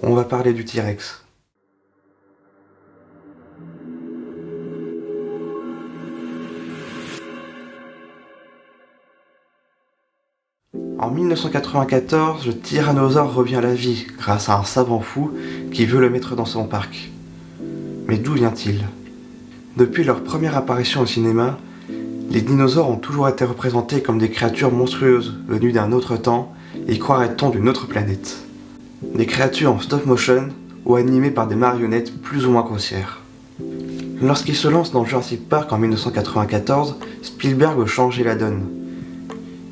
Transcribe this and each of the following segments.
On va parler du T-Rex. En 1994, le tyrannosaure revient à la vie grâce à un savant fou qui veut le mettre dans son parc. Mais d'où vient-il? Depuis leur première apparition au cinéma, les dinosaures ont toujours été représentés comme des créatures monstrueuses venues d'un autre temps et croirait-on d'une autre planète. Des créatures en stop motion ou animées par des marionnettes plus ou moins grossières. Lorsqu'il se lance dans Jurassic Park en 1994, Spielberg veut changer la donne.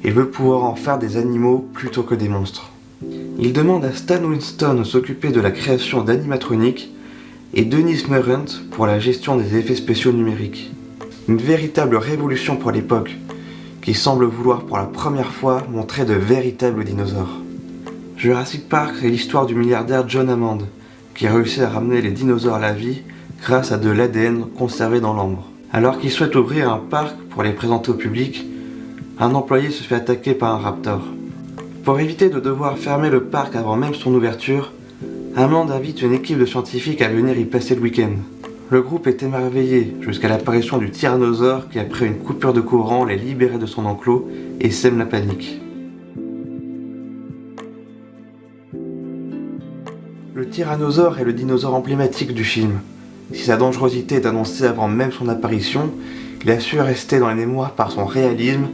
Il veut pouvoir en faire des animaux plutôt que des monstres. Il demande à Stan Winston de s'occuper de la création d'animatroniques et Dennis Muren pour la gestion des effets spéciaux numériques. Une véritable révolution pour l'époque, qui semble vouloir pour la première fois montrer de véritables dinosaures. Jurassic Park est l'histoire du milliardaire John Hammond, qui réussit à ramener les dinosaures à la vie grâce à de l'ADN conservé dans l'ambre. Alors qu'il souhaite ouvrir un parc pour les présenter au public, un employé se fait attaquer par un raptor. Pour éviter de devoir fermer le parc avant même son ouverture, Hammond invite une équipe de scientifiques à venir y passer le week-end. Le groupe est émerveillé jusqu'à l'apparition du tyrannosaure qui, après une coupure de courant, les libère de son enclos et sème la panique. Le tyrannosaure est le dinosaure emblématique du film. Si sa dangerosité est annoncée avant même son apparition, il a su rester dans les mémoires par son réalisme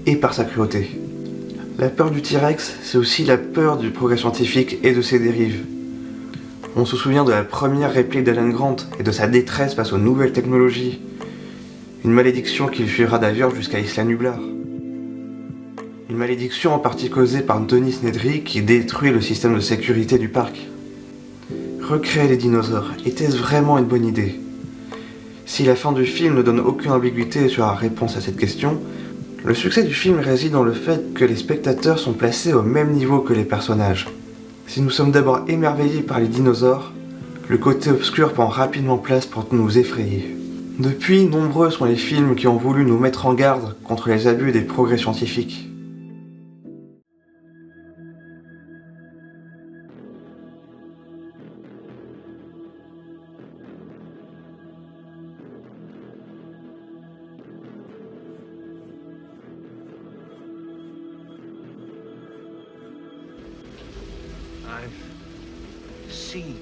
et par sa cruauté. La peur du T-Rex, c'est aussi la peur du progrès scientifique et de ses dérives. On se souvient de la première réplique d'Alan Grant et de sa détresse face aux nouvelles technologies. Une malédiction qui le suivra d'ailleurs jusqu'à Isla Nublar. Une malédiction en partie causée par Denis Nedry qui détruit le système de sécurité du parc. Recréer les dinosaures, était-ce vraiment une bonne idée? Si la fin du film ne donne aucune ambiguïté sur la réponse à cette question, le succès du film réside dans le fait que les spectateurs sont placés au même niveau que les personnages. Si nous sommes d'abord émerveillés par les dinosaures, le côté obscur prend rapidement place pour nous effrayer. Depuis, nombreux sont les films qui ont voulu nous mettre en garde contre les abus des progrès scientifiques. I've seen